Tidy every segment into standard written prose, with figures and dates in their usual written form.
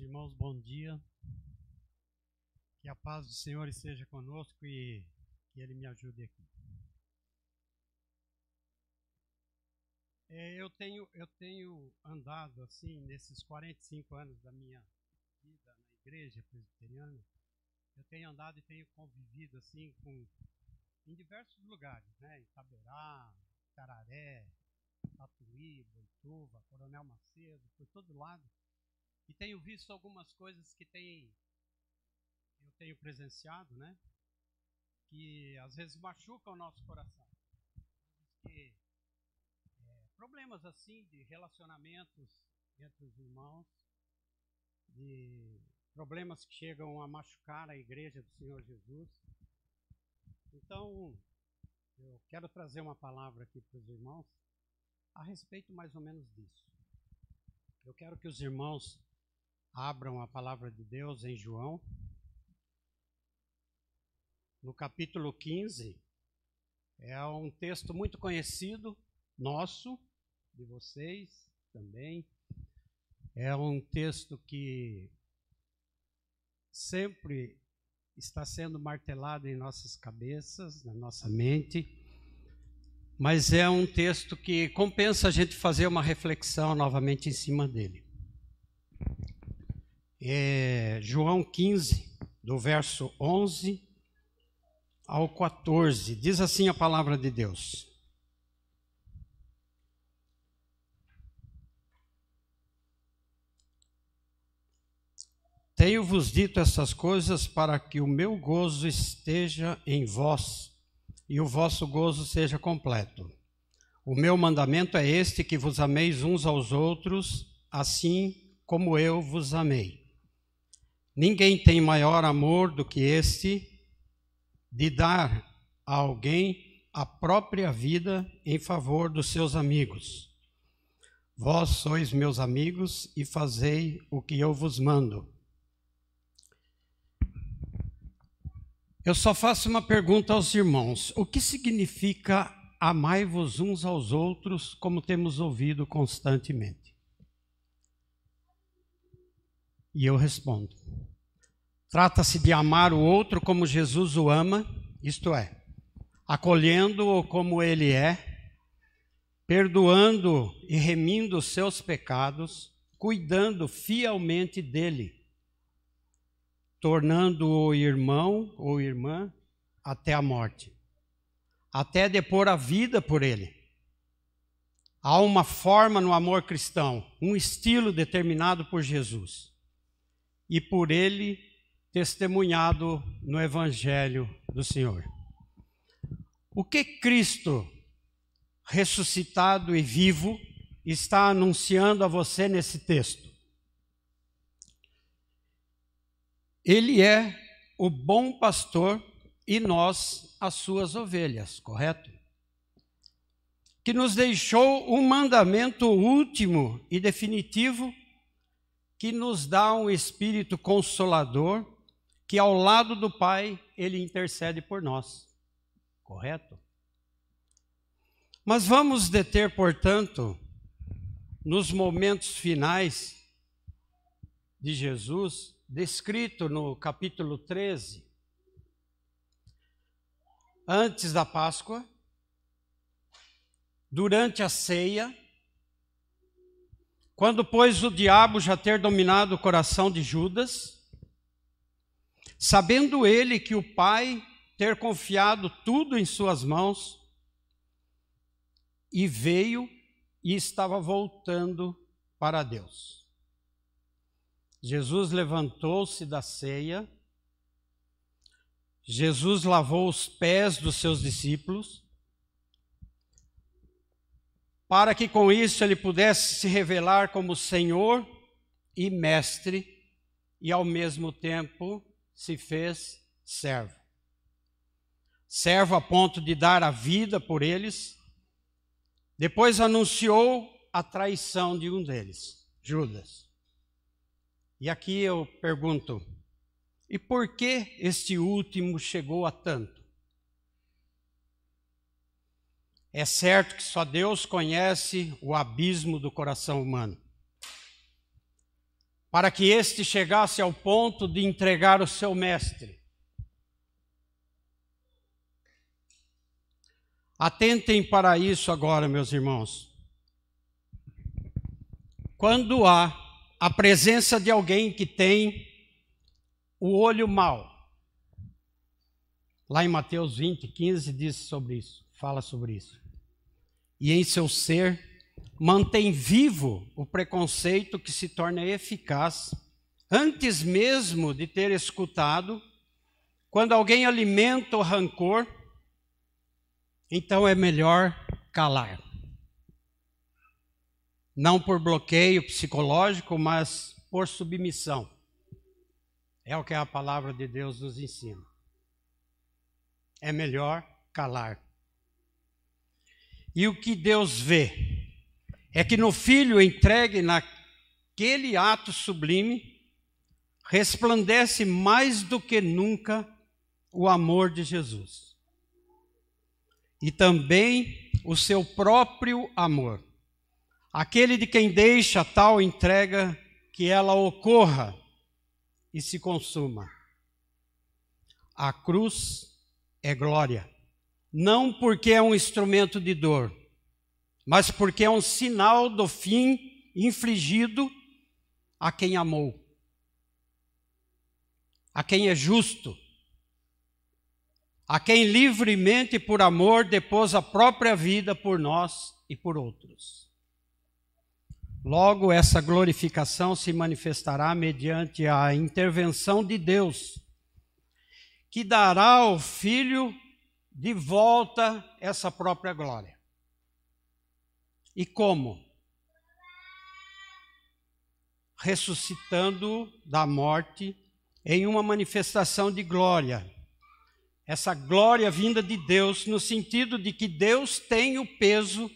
irmãos, bom dia. Que a paz do Senhor esteja conosco e que Ele me ajude aqui. Eu tenho andado assim, nesses 45 anos da minha vida na igreja presbiteriana, eu tenho andado e tenho convivido assim em diversos lugares, né? Itaberá, Tararé, Tatuí, Boituva, Coronel Macedo, por todo lado. E tenho visto algumas coisas que eu tenho presenciado, né? Que às vezes machucam o nosso coração. Que, problemas assim de relacionamentos entre os irmãos, de problemas que chegam a machucar a igreja do Senhor Jesus. Então, eu quero trazer uma palavra aqui para os irmãos a respeito mais ou menos disso. Eu quero que os irmãos abram a palavra de Deus em João, no capítulo 15. É um texto muito conhecido, nosso, de vocês também. É um texto que sempre está sendo martelado em nossas cabeças, na nossa mente, mas é um texto que compensa a gente fazer uma reflexão novamente em cima dele. João 15, do verso 11 ao 14, diz assim a palavra de Deus. Tenho-vos dito essas coisas para que o meu gozo esteja em vós e o vosso gozo seja completo. O meu mandamento é este, que vos ameis uns aos outros, assim como eu vos amei. Ninguém tem maior amor do que este, de dar a alguém a própria vida em favor dos seus amigos. Vós sois meus amigos e fazei o que eu vos mando. Eu só faço uma pergunta aos irmãos. O que significa amai-vos uns aos outros, como temos ouvido constantemente? E eu respondo. Trata-se de amar o outro como Jesus o ama, isto é, acolhendo-o como ele é, perdoando e remindo os seus pecados, cuidando fielmente dele, tornando-o irmão ou irmã até a morte, até depor a vida por ele. Há uma forma no amor cristão, um estilo determinado por Jesus e por ele testemunhado no Evangelho do Senhor. O que Cristo, ressuscitado e vivo, está anunciando a você nesse texto? Ele é o bom pastor e nós as suas ovelhas, correto? Que nos deixou um mandamento último e definitivo que nos dá um espírito consolador, que ao lado do Pai ele intercede por nós, correto? Mas vamos deter, portanto, nos momentos finais de Jesus, descrito no capítulo 13, antes da Páscoa, durante a ceia, quando, pois, o diabo já ter dominado o coração de Judas, sabendo ele que o Pai ter confiado tudo em suas mãos, e veio e estava voltando para Deus. Jesus levantou-se da ceia, Jesus lavou os pés dos seus discípulos, para que com isso ele pudesse se revelar como Senhor e Mestre, e ao mesmo tempo se fez servo. Servo a ponto de dar a vida por eles. Depois anunciou a traição de um deles, Judas. E aqui eu pergunto, e por que este último chegou a tanto? É certo que só Deus conhece o abismo do coração humano. para que este chegasse ao ponto de entregar o seu mestre. Atentem para isso agora, meus irmãos. Quando há a presença de alguém que tem o olho mau, lá em Mateus 20:15 diz sobre isso, fala sobre isso. E em seu ser mantém vivo o preconceito que se torna eficaz antes mesmo de ter escutado. Quando alguém alimenta o rancor, então é melhor calar. Não por bloqueio psicológico, mas por submissão. É o que a palavra de Deus nos ensina. É melhor calar. E o que Deus vê é que no Filho entregue naquele ato sublime, resplandece mais do que nunca o amor de Jesus. E também o seu próprio amor. Aquele de quem deixa tal entrega que ela ocorra e se consuma. A cruz é glória, não porque é um instrumento de dor, mas porque é um sinal do fim infligido a quem amou, a quem é justo, a quem livremente por amor depôs a própria vida por nós e por outros. Logo, essa glorificação se manifestará mediante a intervenção de Deus, que dará ao Filho de volta essa própria glória. E como? Ressuscitando da morte em uma manifestação de glória. Essa glória vinda de Deus, no sentido de que Deus tem o peso,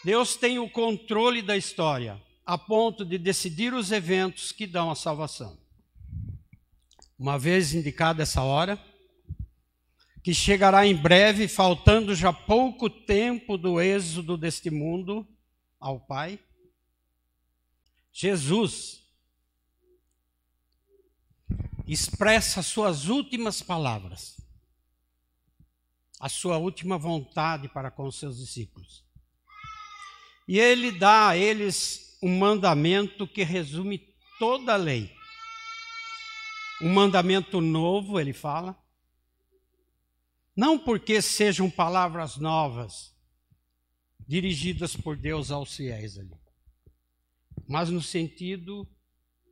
Deus tem o controle da história, a ponto de decidir os eventos que dão a salvação. Uma vez indicada essa hora, que chegará em breve, faltando já pouco tempo do êxodo deste mundo ao Pai, Jesus expressa suas últimas palavras, a sua última vontade para com os seus discípulos. E ele dá a eles um mandamento que resume toda a lei. Um mandamento novo, ele fala, não porque sejam palavras novas, dirigidas por Deus aos fiéis ali, mas no sentido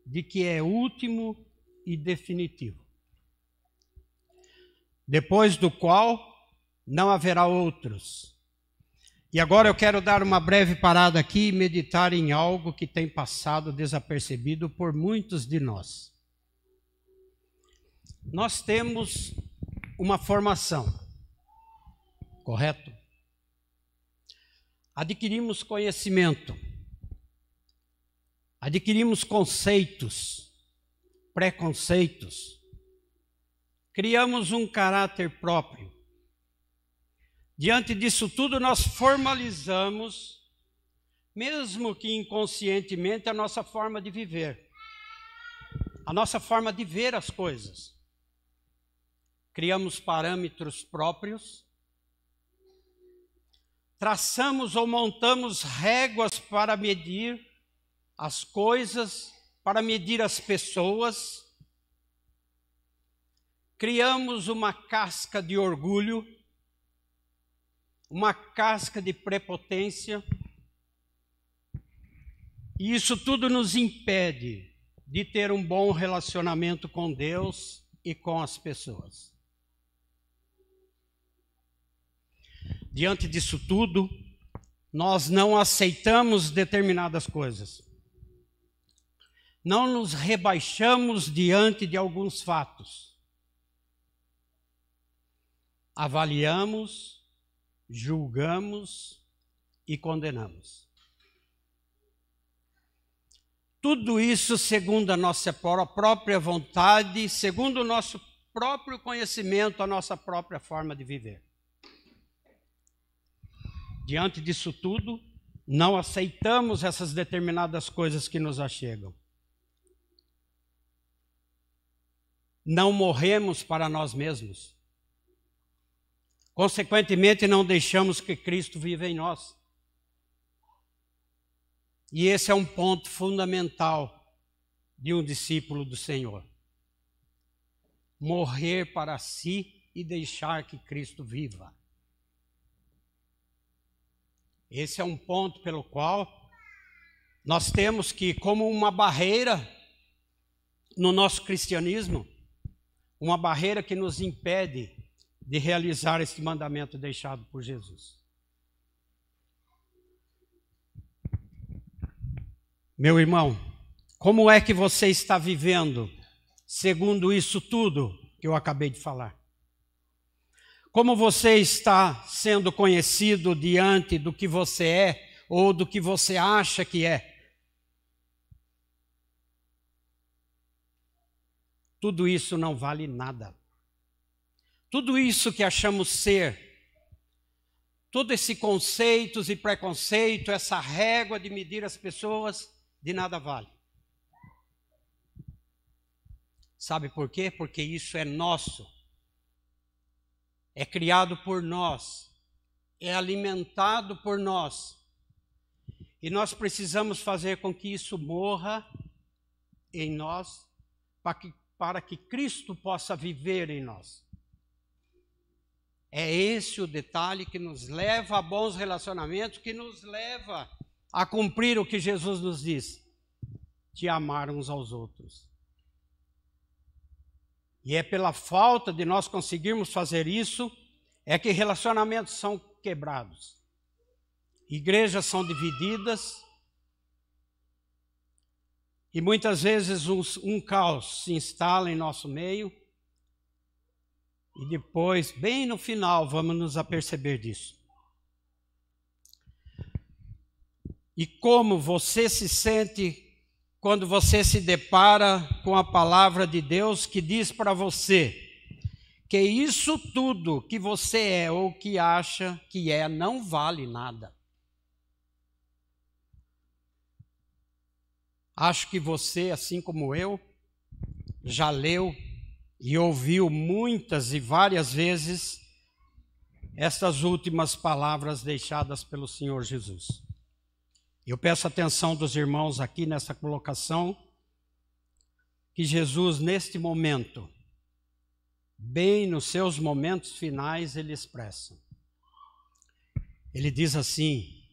de que é último e definitivo, depois do qual não haverá outros. E agora eu quero dar uma breve parada aqui e meditar em algo que tem passado desapercebido por muitos de nós. Nós temos uma formação, correto? Adquirimos conhecimento, adquirimos conceitos, preconceitos, criamos um caráter próprio. Diante disso tudo, nós formalizamos, mesmo que inconscientemente, a nossa forma de viver, a nossa forma de ver as coisas. Criamos parâmetros próprios, traçamos ou montamos réguas para medir as coisas, para medir as pessoas. Criamos uma casca de orgulho, uma casca de prepotência, e isso tudo nos impede de ter um bom relacionamento com Deus e com as pessoas. Diante disso tudo, nós não aceitamos determinadas coisas. Não nos rebaixamos diante de alguns fatos. Avaliamos, julgamos e condenamos. Tudo isso segundo a nossa própria vontade, segundo o nosso próprio conhecimento, a nossa própria forma de viver. Diante disso tudo, não aceitamos essas determinadas coisas que nos achegam. Não morremos para nós mesmos. Consequentemente, não deixamos que Cristo viva em nós. E esse é um ponto fundamental de um discípulo do Senhor. Morrer para si e deixar que Cristo viva. Esse é um ponto pelo qual nós temos que, como uma barreira no nosso cristianismo, uma barreira que nos impede de realizar esse mandamento deixado por Jesus. Meu irmão, como é que você está vivendo segundo isso tudo que eu acabei de falar? Como você está sendo conhecido diante do que você é ou do que você acha que é? Tudo isso não vale nada. Tudo isso que achamos ser, todo esse conceitos e preconceito, essa régua de medir as pessoas, de nada vale. Sabe por quê? Porque isso é nosso. É criado por nós. É alimentado por nós. E nós precisamos fazer com que isso morra em nós, para que Cristo possa viver em nós. É esse o detalhe que nos leva a bons relacionamentos, que nos leva a cumprir o que Jesus nos diz: de amar uns aos outros. E é pela falta de nós conseguirmos fazer isso, é que relacionamentos são quebrados. Igrejas são divididas, e muitas vezes um caos se instala em nosso meio, e depois, bem no final, vamos nos aperceber disso. E como você se sente quando você se depara com a palavra de Deus que diz para você que isso tudo que você é ou que acha que é não vale nada? Acho que você, assim como eu, já leu e ouviu muitas e várias vezes estas últimas palavras deixadas pelo Senhor Jesus. Eu peço a atenção dos irmãos aqui nessa colocação, que Jesus, neste momento, bem nos seus momentos finais, ele expressa. Ele diz assim,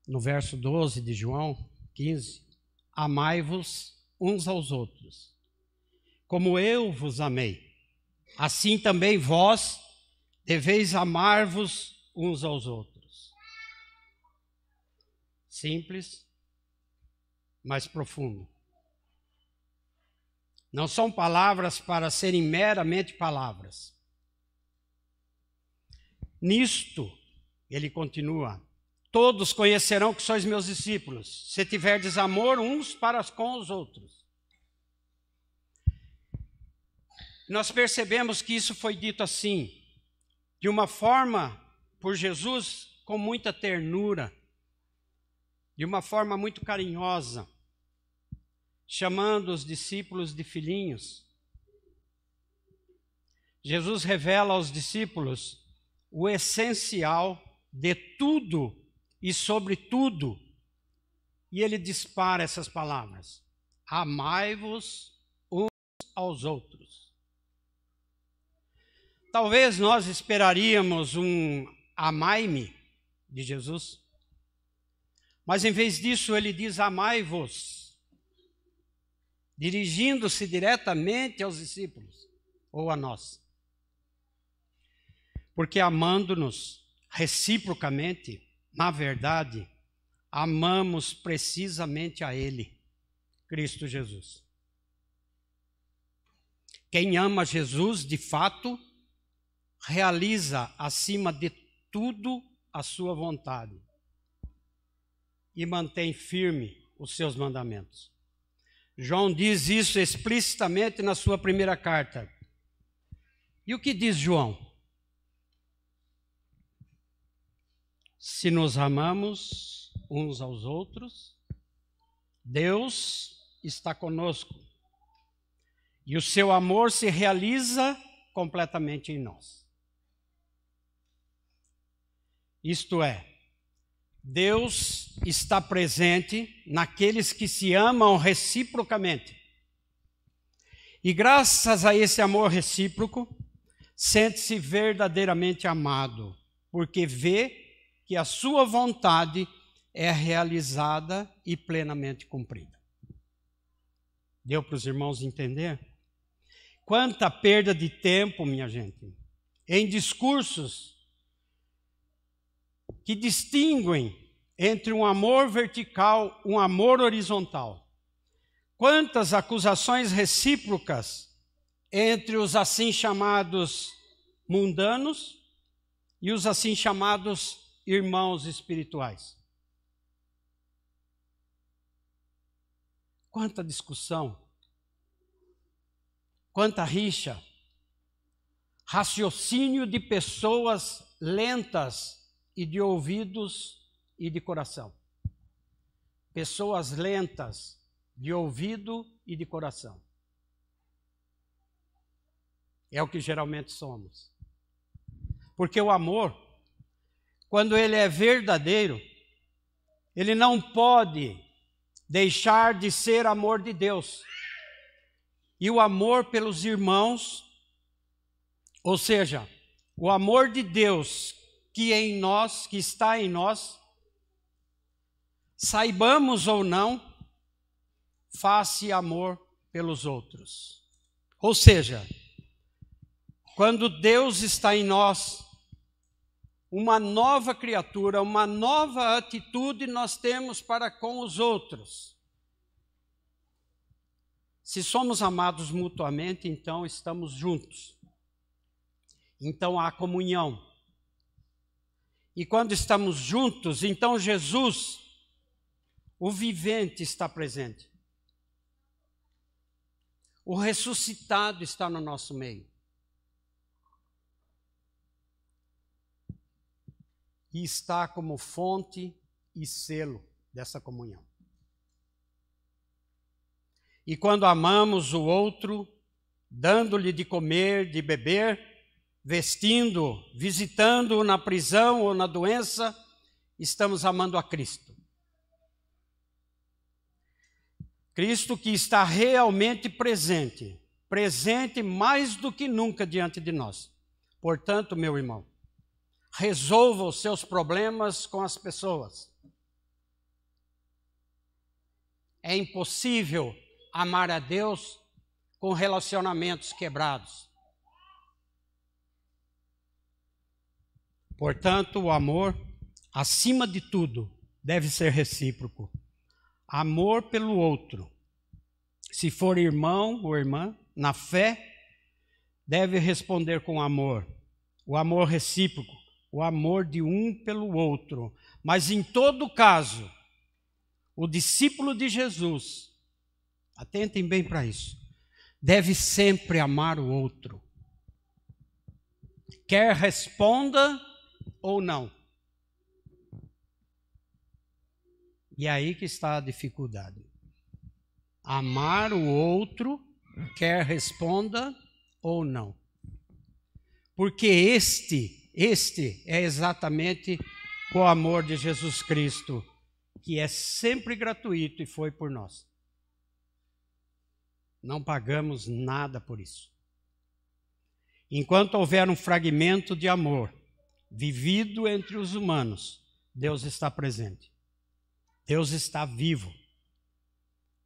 no verso 12 de João 15, amai-vos uns aos outros, como eu vos amei, assim também vós deveis amar-vos uns aos outros. Simples, mas profundo. Não são palavras para serem meramente palavras. Nisto, ele continua, todos conhecerão que sois meus discípulos, se tiverdes amor uns para com os outros. Nós percebemos que isso foi dito assim, de uma forma, por Jesus, com muita ternura, de uma forma muito carinhosa, chamando os discípulos de filhinhos. Jesus revela aos discípulos o essencial de tudo e sobre tudo, e ele dispara essas palavras: amai-vos uns aos outros. Talvez nós esperaríamos um amai-me de Jesus, mas em vez disso ele diz amai-vos, dirigindo-se diretamente aos discípulos ou a nós. Porque amando-nos reciprocamente, na verdade, amamos precisamente a Ele, Cristo Jesus. Quem ama Jesus, de fato, realiza acima de tudo a sua vontade e mantém firme os seus mandamentos. João diz isso explicitamente na sua primeira carta. E o que diz João? se nos amamos uns aos outros, Deus está conosco. E o seu amor se realiza completamente em nós. Isto é, Deus está presente naqueles que se amam reciprocamente. E graças a esse amor recíproco, sente-se verdadeiramente amado, porque vê que a sua vontade é realizada e plenamente cumprida. Deu para os irmãos entender? Quanta perda de tempo, minha gente, em discursos que distinguem entre um amor vertical e um amor horizontal. Quantas acusações recíprocas entre os assim chamados mundanos e os assim chamados irmãos espirituais. Quanta discussão, quanta rixa, raciocínio de pessoas lentas e de ouvidos e de coração. Pessoas lentas de ouvido e de coração. É o que geralmente somos. Porque o amor, quando ele é verdadeiro, ele não pode deixar de ser amor de Deus. E o amor pelos irmãos, ou seja, o amor de Deus que em nós, que está em nós, saibamos ou não, faz-se amor pelos outros. Ou seja, quando Deus está em nós, uma nova criatura, uma nova atitude nós temos para com os outros. Se somos amados mutuamente, então estamos juntos. Então há comunhão. E quando estamos juntos, então Jesus, o vivente, está presente. O ressuscitado está no nosso meio. E está como fonte e selo dessa comunhão. E quando amamos o outro, dando-lhe de comer, de beber, vestindo, visitando-o na prisão ou na doença, estamos amando a Cristo. Cristo que está realmente presente, presente mais do que nunca diante de nós. Portanto, meu irmão, resolva os seus problemas com as pessoas. É impossível amar a Deus com relacionamentos quebrados. Portanto, o amor, acima de tudo, deve ser recíproco. Amor pelo outro. Se for irmão ou irmã, na fé, deve responder com amor. O amor recíproco, o amor de um pelo outro. Mas em todo caso, o discípulo de Jesus, atentem bem para isso, deve sempre amar o outro. Quer responda ou não. E aí que está a dificuldade. Amar o outro, quer responda ou não. Porque este é exatamente o amor de Jesus Cristo, que é sempre gratuito e foi por nós. Não pagamos nada por isso. Enquanto houver um fragmento de amor vivido entre os humanos, Deus está presente. Deus está vivo.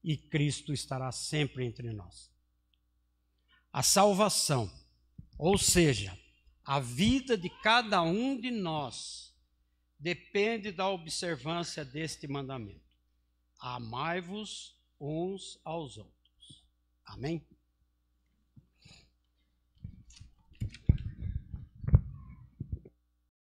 E Cristo estará sempre entre nós. A salvação, ou seja, a vida de cada um de nós, depende da observância deste mandamento. Amai-vos uns aos outros. Amém?